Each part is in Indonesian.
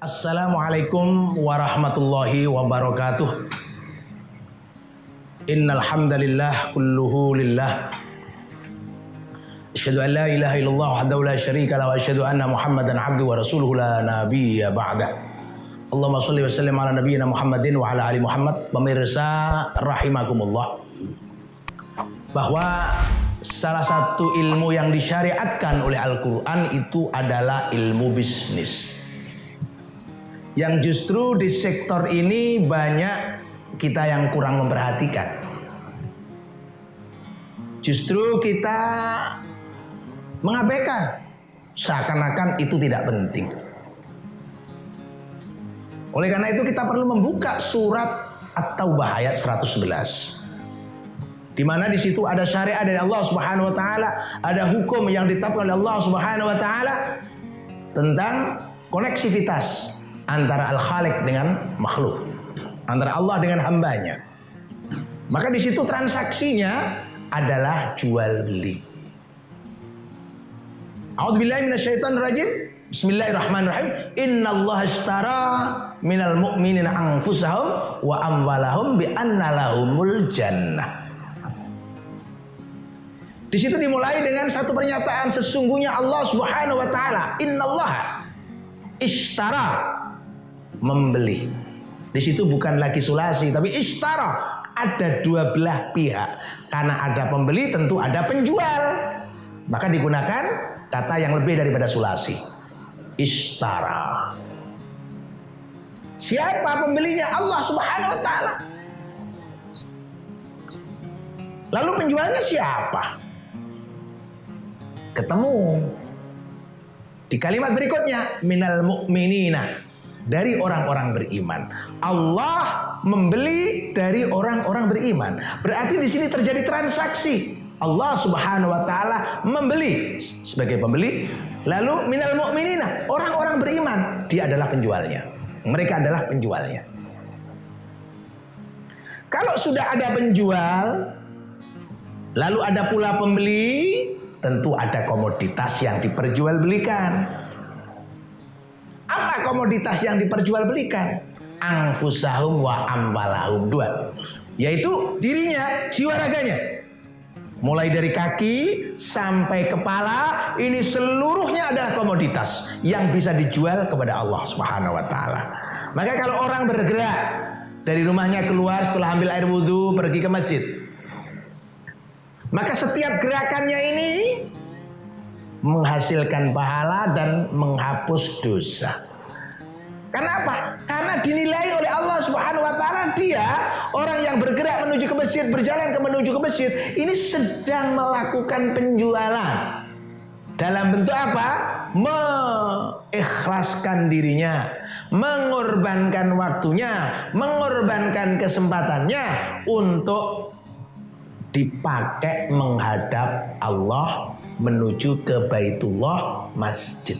Assalamualaikum warahmatullahi wabarakatuh. Innal hamdalillah kulluhu lillah. Asyhadu an la ilaha illallah wahdahu la syarika lahu wa asyhadu anna Muhammadan abduhu wa rasuluhu la nabiyya ba'da. Allahumma shalli wa sallim ala nabiyyina Muhammadin wa ala ali Muhammad. Pemirsa rahimakumullah, bahwa salah satu ilmu yang disyariatkan oleh Al-Qur'an itu adalah ilmu bisnis. Yang justru di sektor ini banyak kita yang kurang memperhatikan. Justru kita mengabaikan, seakan-akan itu tidak penting. Oleh karena itu kita perlu membuka surat At-Taubah ayat 111. Di mana di situ ada syariat dari Allah Subhanahu wa taala, ada hukum yang ditetapkan oleh Allah Subhanahu wa taala tentang koneksivitas antara Al-Khaliq dengan makhluk, antara Allah dengan hambanya. Maka di situ transaksinya adalah jual beli. A'udzubillahi minasyaitonirrajim. Bismillahirrahmanirrahim. Innallaha ishtara minal mu'minina anfusahum wa amwalahum bi anna lahumul jannah. Di situ dimulai dengan satu pernyataan, sesungguhnya Allah Subhanahu wa taala, innallaha ishtara, membeli. Di situ bukan lagi sulasi, tapi ishtara, ada dua belah pihak. Karena ada pembeli, tentu ada penjual. Maka digunakan kata yang lebih daripada sulasi. Ishtara. Siapa pembelinya? Allah Subhanahu wa taala. Lalu penjualnya siapa? Ketemu di kalimat berikutnya, minal mu'minina, dari orang-orang beriman. Allah membeli dari orang-orang beriman. Berarti di sini terjadi transaksi. Allah Subhanahu wa taala membeli sebagai pembeli, lalu minal mu'minina, orang-orang beriman, dia adalah penjualnya. Mereka adalah penjualnya. Kalau sudah ada penjual, lalu ada pula pembeli, tentu ada komoditas yang diperjualbelikan. Apa komoditas yang diperjualbelikan? Anfusahum wa amwalahum, dua, yaitu dirinya, jiwa raganya. Mulai dari kaki sampai kepala, ini seluruhnya adalah komoditas yang bisa dijual kepada Allah Subhanahu wa taala. Maka kalau orang bergerak dari rumahnya keluar setelah ambil air wudhu pergi ke masjid, maka setiap gerakannya ini menghasilkan pahala dan menghapus dosa. Kenapa? Karena dinilai oleh Allah Subhanahu wa taala, dia orang yang bergerak menuju ke masjid, berjalan menuju ke masjid, ini sedang melakukan penjualan. Dalam bentuk apa? Mengikhlaskan dirinya, mengorbankan waktunya, mengorbankan kesempatannya untuk dipakai menghadap Allah, menuju ke Baitullah, masjid.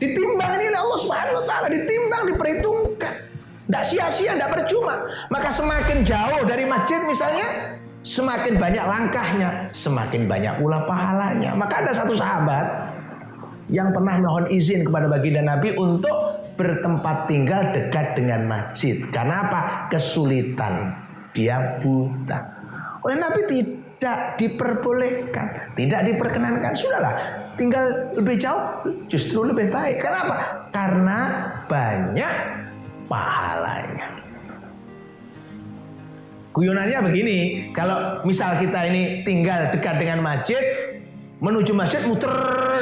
Ditimbang ini oleh Allah Subhanahu wa taala, ditimbang, diperhitungkan. Tidak sia-sia, tidak percuma. Maka semakin jauh dari masjid misalnya, semakin banyak langkahnya, semakin banyak pula pahalanya. Maka ada satu sahabat yang pernah mohon izin kepada baginda Nabi untuk bertempat tinggal dekat dengan masjid. Karena apa? Kesulitan, dia buta. Oleh Nabi tidak diperbolehkan, tidak diperkenankan. Sudahlah, tinggal lebih jauh justru lebih baik. Kenapa? Karena banyak pahalanya. Guyonannya begini, kalau misal kita ini tinggal dekat dengan masjid, menuju masjid muter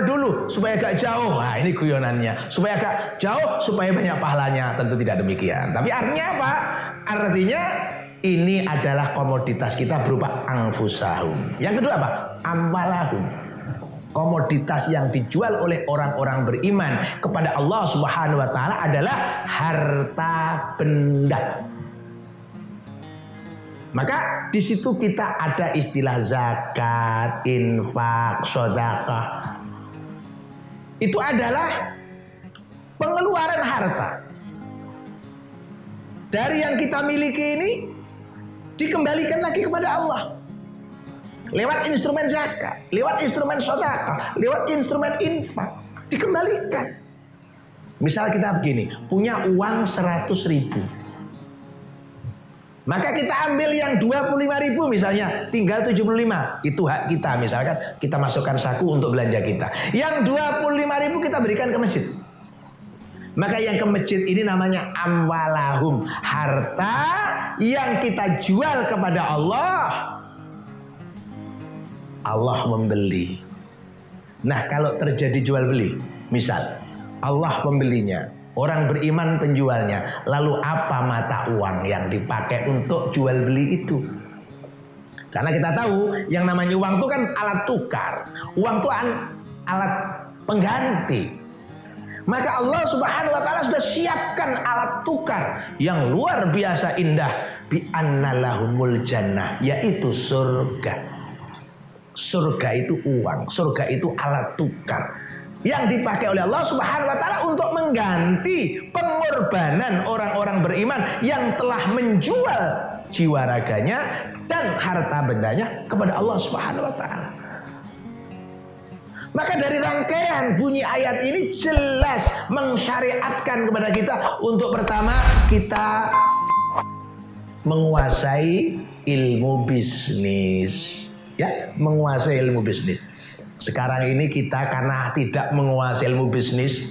dulu supaya agak jauh. Nah, ini guyonannya. Supaya agak jauh supaya banyak pahalanya. Tentu tidak demikian. Tapi artinya apa? Artinya ini adalah komoditas kita berupa anfusahum. Yang kedua apa? Amwalahum. Komoditas yang dijual oleh orang-orang beriman kepada Allah Subhanahu wa taala adalah harta benda. Maka di situ kita ada istilah zakat, infak, sedekah. Itu adalah pengeluaran harta dari yang kita miliki ini, dikembalikan lagi kepada Allah lewat instrumen zakat, lewat instrumen sedekah, lewat instrumen infak, dikembalikan. Misal kita begini, punya uang 100.000. Maka kita ambil yang 25.000 misalnya, tinggal 75. Itu hak kita, misalkan kita masukkan saku untuk belanja kita. Yang 25.000 kita berikan ke masjid. Maka yang ke masjid ini namanya amwalahum, harta yang kita jual kepada Allah. Allah membeli. Nah, kalau terjadi jual beli, misal Allah pembelinya, orang beriman penjualnya, lalu apa mata uang yang dipakai untuk jual beli itu? Karena kita tahu yang namanya uang itu kan alat tukar. Uang itu alat pengganti. Maka Allah Subhanahu wa taala sudah siapkan alat tukar yang luar biasa indah, bi annalahumul jannah, yaitu surga. Surga itu uang, surga itu alat tukar yang dipakai oleh Allah Subhanahu wa taala untuk mengganti pengorbanan orang-orang beriman yang telah menjual jiwa raganya dan harta bendanya kepada Allah Subhanahu wa taala. Maka dari rangkaian bunyi ayat ini jelas mensyariatkan kepada kita untuk pertama kita menguasai ilmu bisnis. Ya, menguasai ilmu bisnis. Sekarang ini kita karena tidak menguasai ilmu bisnis,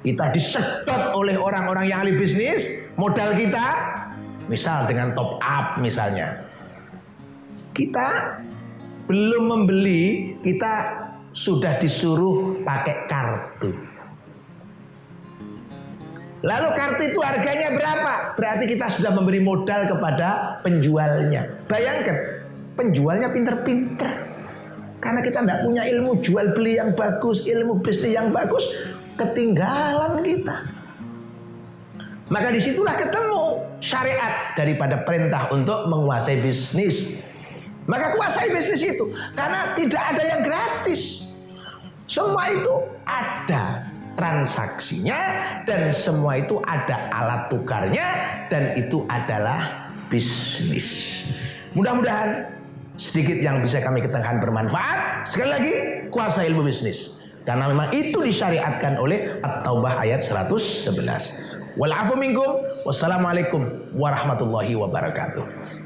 kita disedot oleh orang-orang yang ahli bisnis, modal kita, misal dengan top up misalnya. Kita belum membeli, kita sudah disuruh pakai kartu. Lalu kartu itu harganya berapa? Berarti kita sudah memberi modal kepada penjualnya. Bayangkan, penjualnya pinter-pinter. Karena kita tidak punya ilmu jual beli yang bagus, ilmu bisnis yang bagus, ketinggalan kita. Maka disitulah ketemu syariat daripada perintah untuk menguasai bisnis. Maka kuasai bisnis itu, karena tidak ada yang gratis. Semua itu ada transaksinya dan semua itu ada alat tukarnya dan itu adalah bisnis. Mudah-mudahan sedikit yang bisa kami katakan bermanfaat. Sekali lagi, kuasa ilmu bisnis. Karena memang itu disyariatkan oleh At-Taubah ayat 111. Wal afu minkum. Wassalamualaikum warahmatullahi wabarakatuh.